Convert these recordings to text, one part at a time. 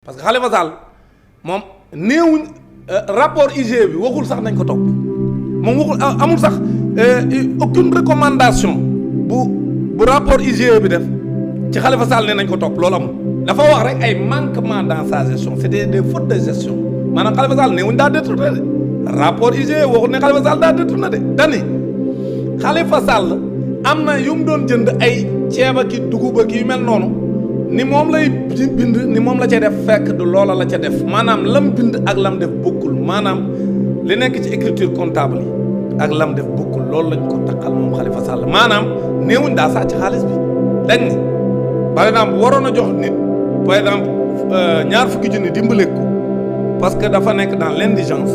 parce que Khalifa Sall moom néewuñ rapport IGE bi waxul sax nañ ko topp moom waxul amul sax aucune recommandation bu rapport IGE bi def ci Khalifa Sall ne nañ ko topp loolu amul dafa wax rek ay manquements dans sa gestion c'était des fautes de gestion maanaam Khalifa Sall néewuñ daa détourné de rapport IGE waxul ne Khalifa Sall daa détourné de dani Khalifa Sall am na yu mu doon jënd ay ceeba ki dugub ak yu mel noonu ni moom lay bind ni moom la ca def fekk du loola la ca def maanaam lam bind ak lam def bokkul maanaam li nekk ci écriture comptable yi ak lam def bokkul loolu lañ ko takkal moom Khalifa Sall maanaam néewuñ daa sàcc xaalis bi dañ ne par exemple waroon a jox nit par exemple ñaar fukki junni dimbale ko parce que dafa nekk dans l'indigence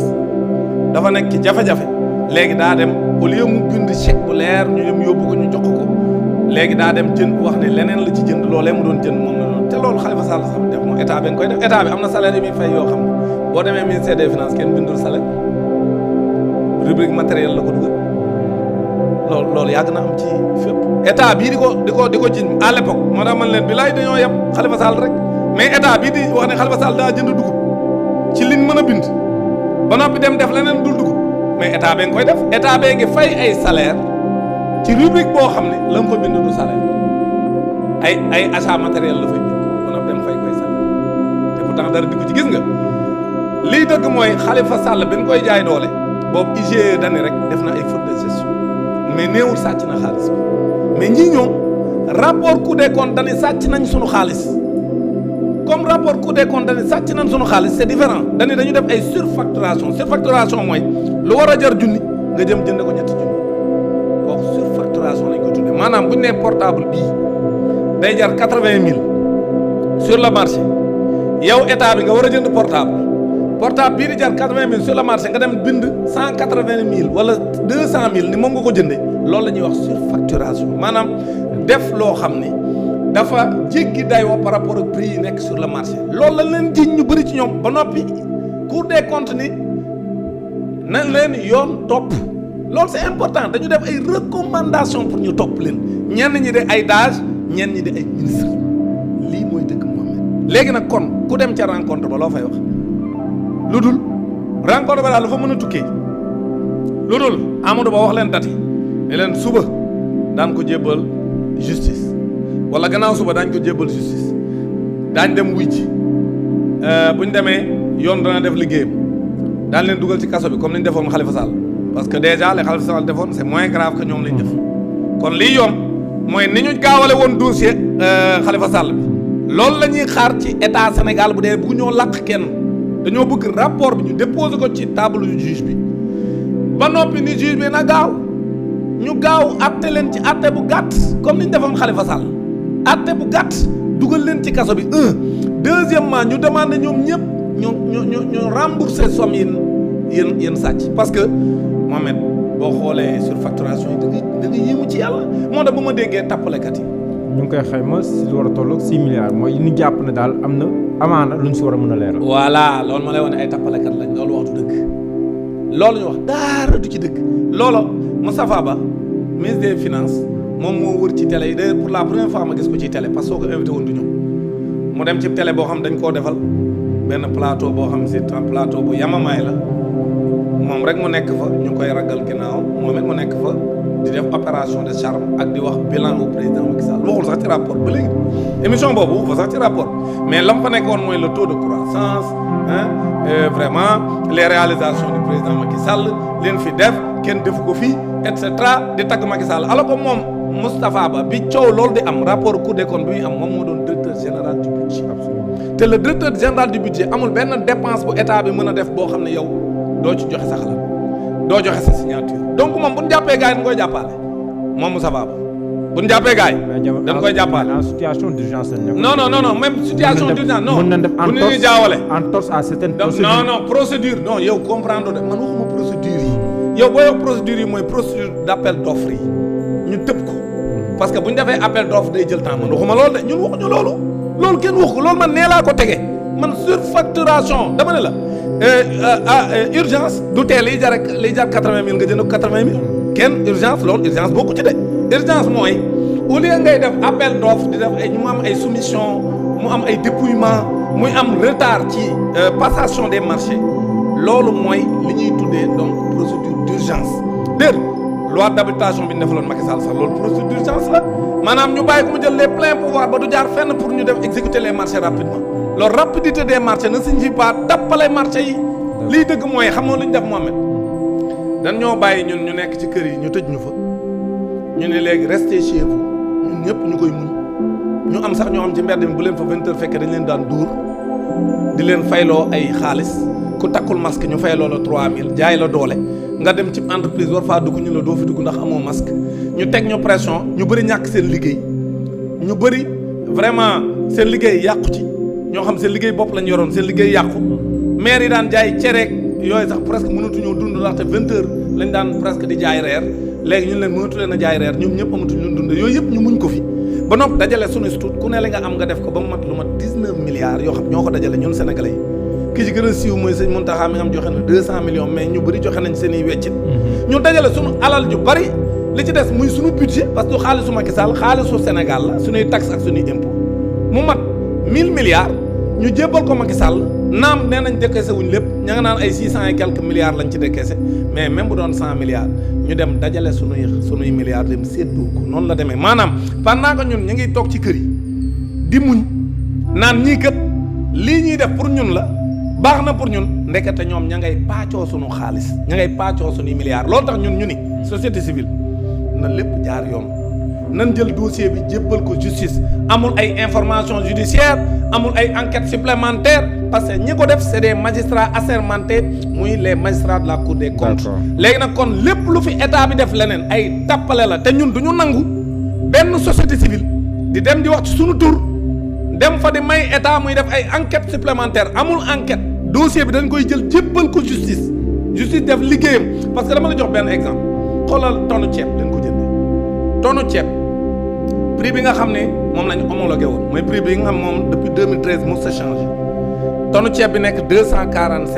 dafa nekk ci jafe-jafe léegi daa dem au lieu mu bind chèque bu leer ñu dem yóbbu ko ñu jox ko léegi daa dem jënd wax ne leneen la ci jënd loolee mu doon jënd moom la doon te loolu Khalifa Sall sax def moom état bi nga koy def état bi am na salaire yi muy fay yoo xam ne boo demee ministère des finances kenn bindul salaire rubrique matériel la ko dugal loolu yàgg na am ci fépp état bii di ko jiñ à l'époque moo tax man leen bi laay dañoo yem Khalifa Sall rek mais état bii di wax ne Khalifa Sall daa jënd dugub ci liñ mën a bind ba noppi dem def leneen dul dugub mais état bee nga koy def état bee ngi fay ay salaire ci rubrique boo xam ne la mu fa bind du salaire ay achat matériel la fay bind ba noppi dem fay koy salaire te pourtant dara di ko ci gis nga lii dëgg mooy Khalifa Sall bi ñu koy jaay doole boobu IGE dani rek def na ay faute de gestion mais néewul sàcc na xaalis bi mais ñii ñoom rapport Cour des comptes dani sàcc nañ sunu xaalis comme rapport Cour des comptes dani sàcc nañ sunu xaalis c'est différent dani dañu def ay surfacturation mooy lu war a jar junni nga jëm jënd ko ñetti junni kooku surfacturation lañ ko tuddee maanaam bu ñu nee portable bii day jar 80 000 sur le marché yow état bi nga war a jënd portable bii di jar 80 000 sur le marché nga dem bind 180 000 wala 200 000 ni moom nga ko jëndee loolu la ñuy wax surfacturation maanaam def loo xam ni dafa jéggi dayoo par rapport ak prix yi nekk sur le marché loolu la leen jiñ ñu bëri ci ñoom ba noppi Cour des comptes ni na leen yoon topp loolu c'est important dañu def ay recommandations pour ñu topp leen ñenn ñi de ay DAGE ñenn ñi de ay ministre lii mooy dëgg Mohamed léegi nag kon ku dem ca rencontre ba loo fay wax lu dul rencontre ba daal dafa mën a tukkee lu dul Amadou Ba wax leen date yi ne leen suba daan ko jébbal justice wala gannaaw suba daañ ko jébbal justice daañ dem wuy ji bu ñu demee yoon dana def liggéeyam daan leen dugal ci kaso bi comme ni ñu defoon Khalifa Sall parce que déjà les Khalifa Sall defoon c'est moins grave que ñoom lañ def kon lii yoon mooy ni ñu gaawale woon dossier Khalifa Sall bi loolu la ñuy xaar ci état Sénégal bu dee bëgg ñoo làq kenn dañoo bëgg rapport bi ñu déposer ko ci table juge bi ba noppi ni juge bi na gaaw ñu gaaw atte leen ci atte bu gàtt comme ni ñu defoon Khalifa Sall atte bu gàtt dugal leen ci kaso bi deuxièmement ñu demandé ñoom ñëpp ñu rembourser somme yéen sàcc parce que Mohamed boo xoolee surfacturation yi da nga yéemu ci yàlla moo tax ba ma déggee tappalekat yi ñu ngi koy xayma si lu war a toll 6 milliards mooy ñu jàpp ne daal am na amaana lu ñu si war a mën a leeral. voilà loolu ma lay wax ne ay tappalekat lañ loolu wax du dëgg loolu ñu wax dara du ci dëgg loolu Moustapha Ba ministre des finances moom moo wër ci télé yi d'ailleurs pour la première fois ma gis ko ci télé parce que soo ko invité woon du ñëw mu dem ci télé boo xam dañ koo defal benn plateau boo xam c'est un plateau bu yamamaay la moom rek mu nekk fa ñu koy ragal ginnaaw moom it mu nekk fa di def opération de charme ak di wax bilan au président Macky Sall waxul sax ci rapport ba léegi émission boobu waxul sax ci rapport mais lam fa nekkoon mooy le taux de croissance vraiment les réalisations du président Macky Sall leen fi def kenn defu ko fii et cetera di tagg Macky Sall alors que moom Moustapha Ba bi coow loolu di am rapport Cour des comptes bi muy am moom moo doon directeur général du budget te le directeur général du budget amul benn dépense bu état bi mën a def boo xam ne yow doo ci joxe sa xalaat doo joxe sa signature donc moom bu ñu jàppee gars yi dañ koy jàppale moom Moustapha Ba bu ñu jàppee gars yi dañ koy jàppale en situation d'urgence non même situation d'urgence non mën nañ def bu ñu jaawale entorse à certaines procédures non procédure non yow comprendre de man waxuma procédure yi yow booy wax procédure yi mooy procédure d'appel d'offre yi ñu tëb ko parce que bu ñu defee appel d'offre day jël temps man waxuma loolu de ñun waxuñu loolu kenn wax ko loolu man nee laa ko tege man surfacturation dama ne la urgence du tee liy jar 80 000 nga jënd ko 80 000 kenn urgence loolu urgence bokku ci de urgence mooy au lieu ngay def appel d'offre di def ay mu am ay soumission mu am ay dépouillement muy am retard ci passation des marchés loolu mooy li ñuy tuddee donc procédure d'urgence dégg loi d'habilitation bi ñu defaloon Macky Sall sax loolu procédure d'urgence la maanaam ñu bàyyi ko mu jël les pleins pouvoirs ba du jaar fenn pour ñu def exécuter les marchés rapidement loolu rapidité des marchés ne signifie pas tappale marché yi lii dëgg mooy xam nga lu ñu def Mohamed dañ ñoo bàyyi ñun ñu nekk ci kër yi ñu tëj ñu fa ñu ne léegi restez chez vous ñun ñëpp ñu koy muñ ñu am sax ñoo am ci mbedd mi bu leen fa 20 heures fekkee dañ leen daan dóor di leen fayloo ay xaalis ku takkul masque ñu fayloo la 3000 jaay la doole nga dem ci entreprise war faa dugg ñu la doo fi dugg ndax amoo masque ñu teg ñu pression ñu bëri ñàkk seen liggéey ñu bëri vraiment seen liggéey yàqu ci ñoo xam seen liggéey bopp lañ yoroon seen liggéey yàqu maire yi daan jaay cereek yooyu sax presque mënatuñoo dund ndaxte 20 heures lañ daan presque di jaay reer léegi ñun leen mënatu leen a jaay reer ñoom ñëpp amatuñ lu dund yooyu yëpp ñu muñ ko fi ba noppi dajale sunu institut ku ne li nga am nga def ko ba mu mat lu mat 19 milliards yoo xam ñoo ko dajale ñun sénégalais yi ki ci gën a siiw mooy sëñ Mountakha mi nga xam joxe na 200 millions mais ñu bëri joxe nañ seen i weccit ñu dajale sunu alal ju bari li ci des muy sunu budget parce que du xaalisu Macky Sall xaalisu Sénégal la suñuy taxe ak suñuy impôt mu mat 1000 milliards ñu jébbal ko Macky Sall naam nee nañ décaissé wuñ lépp ña nga naan ay 600 et quelques milliards lañ ci décaissé mais même bu doon 100 milliards ñu dem dajale sunuy milliards dem séddoo ko noonu la demee maanaam pendant que ñun ñu ngi toog ci kër yi di muñ naan ñii kat lii ñuy def pour ñun la baax na pour ñun ndekete ñoom ña ngay paccoo sunu xaalis ña ngay paccoo sunuy milliards loolu tax ñun ñu ni société civile na lépp jaar yoon nan jël dossier bi jébbal ko justice amul ay information judiciaire amul ay enquêtes supplémentaires parce que ñi ko def c'est des magistrats assermentés muy les magistrats de la cour des comptes léegi nag kon lépp lu fi état bi def leneen ay tappale la te ñun du ñu nangu benn société civile di dem di wax ci sunu tur dem fa di may état muy def ay enquêtes supplémentaires amul enquête dossier bi dañ koy jël jébbal ko justice def liggéeyam parce que dama la jox benn exemple xoolal tonne ceeb dañ ko jëndee tonne ceeb prix bi nga xam ne moom lañu homologué woon mooy prix bi nga xam moom depuis 2013 mos a changé tonne ceeb bi nekk 245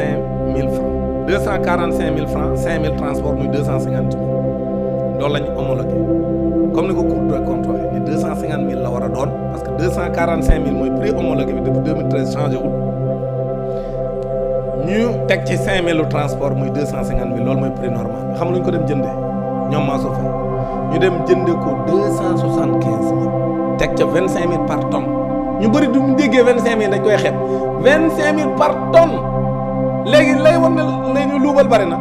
000 francs 245 000 francs 5 000 transport muy 250 000 loolu la ñu homologué comme ni ko Cour des comptes waxee ni 250 000 la war a doon parce que 245 000 mooy prix homologué bi depuis 2013 changé wul ñu teg ci 5 000 transport muy 250 000 loolu mooy prix normal xam lu ñu ko dem jëndee ñoom maa soo fay ñu dem jëndee ko 275 000 teg ca 25 000 par tonne ñu bëri du ñu déggee 25 000 dañ koy xeeb 25 000 par tonne léegi lay war na lay ñu luubal bari na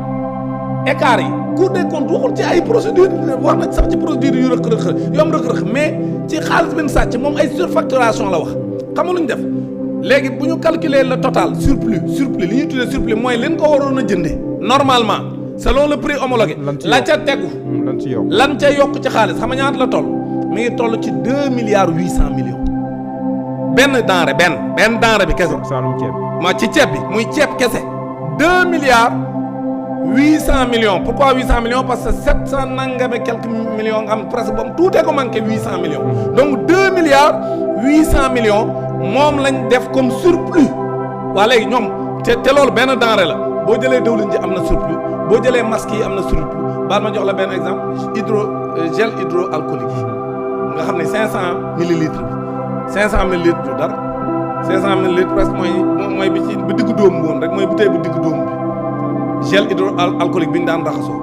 écart yi Cour des comptes waxul ci ay procédure wax na sax ci procédure yu rëq-rëq yu am rëq-rëq mais ci xaalis bi sàcc moom ay surfacturation la wax xam nga lu ñu def léegi bu ñu calculer le total surplus li ñuy tuddee surplus mooy leen ko waroon a jëndee normalement selon le prix homologué la ca tegu lan ca yokk ci xaalis xam nga ñaata la toll mi ngi toll ci 2 milliards 800 millions benn denrée benn denrée bi kese ma ci ceeb bi muy ceeb kese 2 milliards 800 millions pourquoi 800 millions parce que 700 nangame quelques millions nga xam presque ba mu tuutee ko manqué 800 millions donc 2 milliards 800 millions moom lañ def comme surplus waa léegi ñoom te loolu benn denrée la boo jëlee dëwlin ji am na surplus boo jëlee masque yi am na surplus baal ma jox la benn exemple gel hydroalcoolique nga xam ne 500 millilitres bi 500 millilitres du dara 500 millilitres presque mooy bi ci bu diggu dóomu woon rek mooy bouteille bu diggu dóomu bi gel hydroalcoolique bi ñu daan raxasoo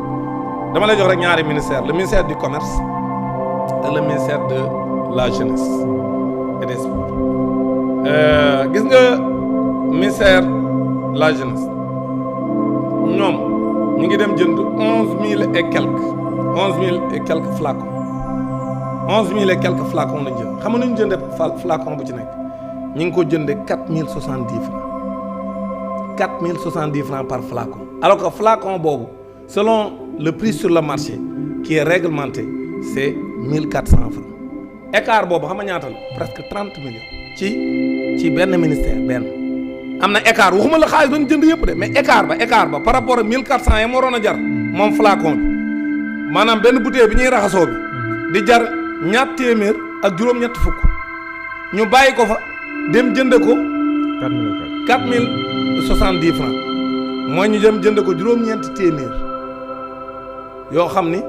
dama lay jox rek ñaari ministère le ministère du commerce et le ministère de la jeunesse et des sports gis nga ministère de la jeunesse ñoom ñu ngi dem jënd 11 000 et quelques flacons 11 000 et quelques flacons lañ jënd xam nga nu ñu jëndee flacon bu ci nekk ñu ngi ko jëndee 4070 francs 4070 francs par flacon alors que flacon boobu selon le prix sur le marché qui est réglementé c'est 1400 francs écart boobu xam nga ñaata la presque 30 millions ci benn ministère benn am na écart waxuma la xaalis ba ñu jënd yëpp de mais écart ba par rapport ak 1400 yi ma waroon a jar moom flacon bi maanaam benn bouteille bi ñuy raxasoo bi di jar ñaar téeméer ak juróom-ñett fukk ñu bàyyi ko fa dem jënd ko 4070 francs mooy ñu dem jënd ko juróom-ñeenti téeméer yoo xam ni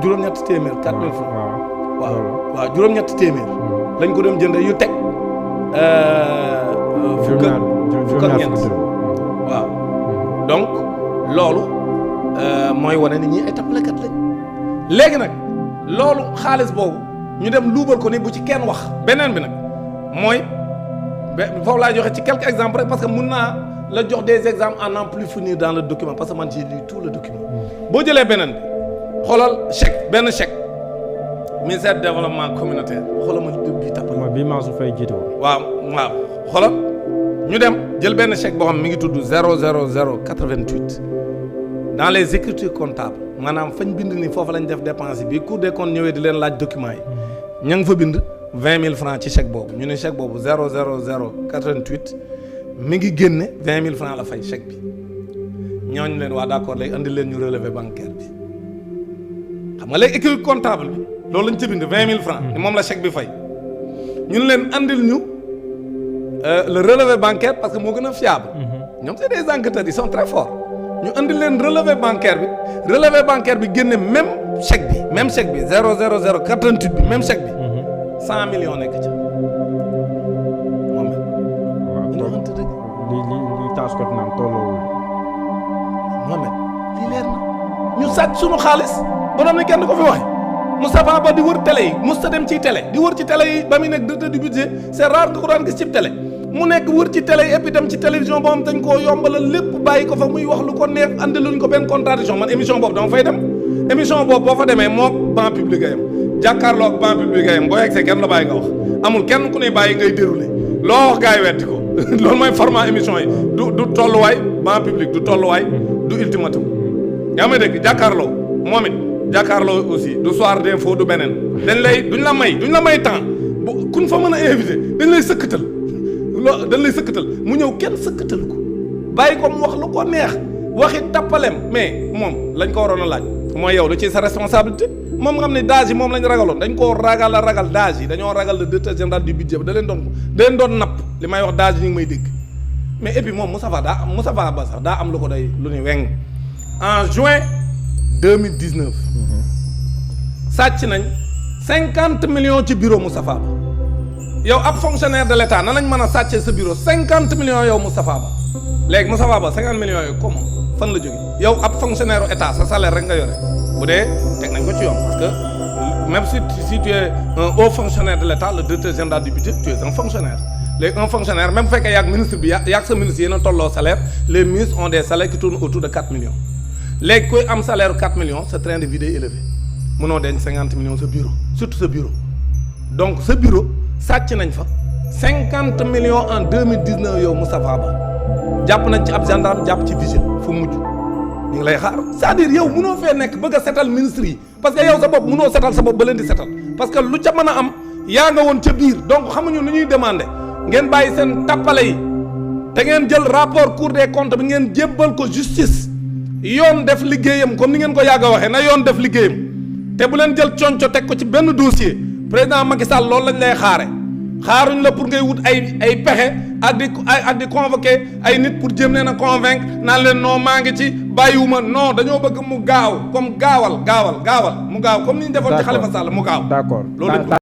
juróom-ñetti téeméer 4000 francs waaw juróom-ñetti téeméer lañ ko dem jënd yu teg fukk ak ñeent waaw donc loolu mooy wane ni ñi ay tappalekat lañ léegi nag loolu xaalis boobu ñu dem luubal ko ni bu ci kenn wax beneen bi nag mooy foofu laa joxe ci quelques exemples rek parce que mun naa la jox des exemples à n'en plus finir dans le document parce que man j'ai lu tout le document boo jëlee beneen bi xoolal benn chèque ministère du développement communautaire xoolal ma bii tappale mooy bii Mansour Faye jiite woon waaw xoolal ñu dem jël benn chèque boo xam mi ngi tudd 00088 dans les écritures comptables maanaam fañ bind ni foofu lañ def dépense bi Cour des comptes ñëwee di leen laaj documents yi ña nga fa bind 20 000 francs ci chèque boobu ñu ne chèque boobu 00088 mi ngi génne 20 000 francs la fay chèque bi ñooñu leen waa d'accord léegi andi leen ñu relevé bancaire bi xam nga léegi écriture comptable bi loolu lañ ci bind 20 000 francs ni moom la chèque bi fay ñu ne leen andil ñu le relevé bancaire parce que moo gën a fiable ñoom c'est des enquêteurs ils sont très forts ñu andil leen relevé bancaire bi génne même chèque bi 00088 bi même chèque bi 100 millions nekk ca moom it li taas ko naan tolloowul Mohamed lii leer na ñu sàcc sunu xaalis ba doon ne kenn ko fi waxe Moustapha Ba di wër télé yi musta dem ci télé di wër ci télé yi ba muy nekk directeur du budget c'est rare nga ko daan gis ci télé mu nekk wër ci télé yi et puis dem ci télévision boo xam dañ koo yombalal lépp bàyyi ko fa muy wax lu ko neex andiluñ ko benn contradiction man émission boobu dama fay dem émission boobu boo fa demee mook banc public a yam jàkkaarloo ak banc public a yam boo yegsee kenn la bàyyi nga wax amul kenn ku ne bàyyi ngay déroulé loo wax gars yi wetti ko loolu mooy format émission yi du tolluwaay banc public du tolluwaay du ultimatum yaa may dégg jàkkaarloo moom it jàkkaarloo aussi du soir d'info du beneen duñ la may temps bu kun fa mën a invité dañ lay sëkkatal mu ñëw kenn sëkkatal ko bàyyi ko mu wax lu ko neex waxi tappaleem mais moom lañ ko waroon a laaj mooy yow lu ci sa responsabilité moom nga xam ne DAGE yi moom lañ ragaloon dañ koo ragal DAGE yi dañoo ragal le directeur général du budget da leen doon napp li may wax DAGE yi ñu ngi may dégg mais et puis moom Moustapha Ba sax daa am lu ko day lu ni weng en juin 2019 sàcc nañ 50 millions ci bureau Moustapha Ba yow ab fonctionnaire de l'État nan lañ mën a sàccee sa bureau 50 millions yow Moustapha Ba léegi Moustapha Ba 50 millions yooyu comment fan la jóge yow ab fonctionnaire u état sa salaire rek nga yore bu dee teg nañ ko ci yoon parce que même si tu es un haut fonctionnaire de l'État le directeur général du budget tu es un fonctionnaire léegi un fonctionnaire même bu fekkee yaag ministre bi yaag sa ministre yéen a tolloo salaire les ministres ont des salaires qui tournent autour de 4 millions léegi koy am salaire 4 millions sa train de vie day élevé mënoo denc 50 millions sa bureau surtout sa bureau donc sa bureau sàcc nañ fa 50 millions en 2019 yow Moustapha Ba jàpp nañ ci ab gendarme jàpp ci vigile fu mujj ñu ngi lay xaar c'est-à-dire yow mënoo fee nekk bëgg a setal ministre yi parce que yow sa bopp mënoo setal sa bopp ba leen di setal parce que lu ca mën a am yaa nga woon ca biir donc xamuñu lu ñuy demander ngeen bàyyi seen tappale yi te ngeen jël rapport Cour des comptes bi ngeen jébbal ko justice yoon def liggéeyam comme ni ngeen ko yàgg a waxee na yoon def liggéeyam te bu leen jël conco teg ko ci benn dossier président Macky Sall loolu lañ lay xaaruñ la pour ngay wut ay pexe ak di convoquer ay nit pour jéem leen a convaincre naan leen non maa ngi ci bàyyiwuma non dañoo bëgg mu gaaw comme gaawal mu gaaw comme ni ñu defoon ci Khalifa Sall mu gaaw. D'accord. loolu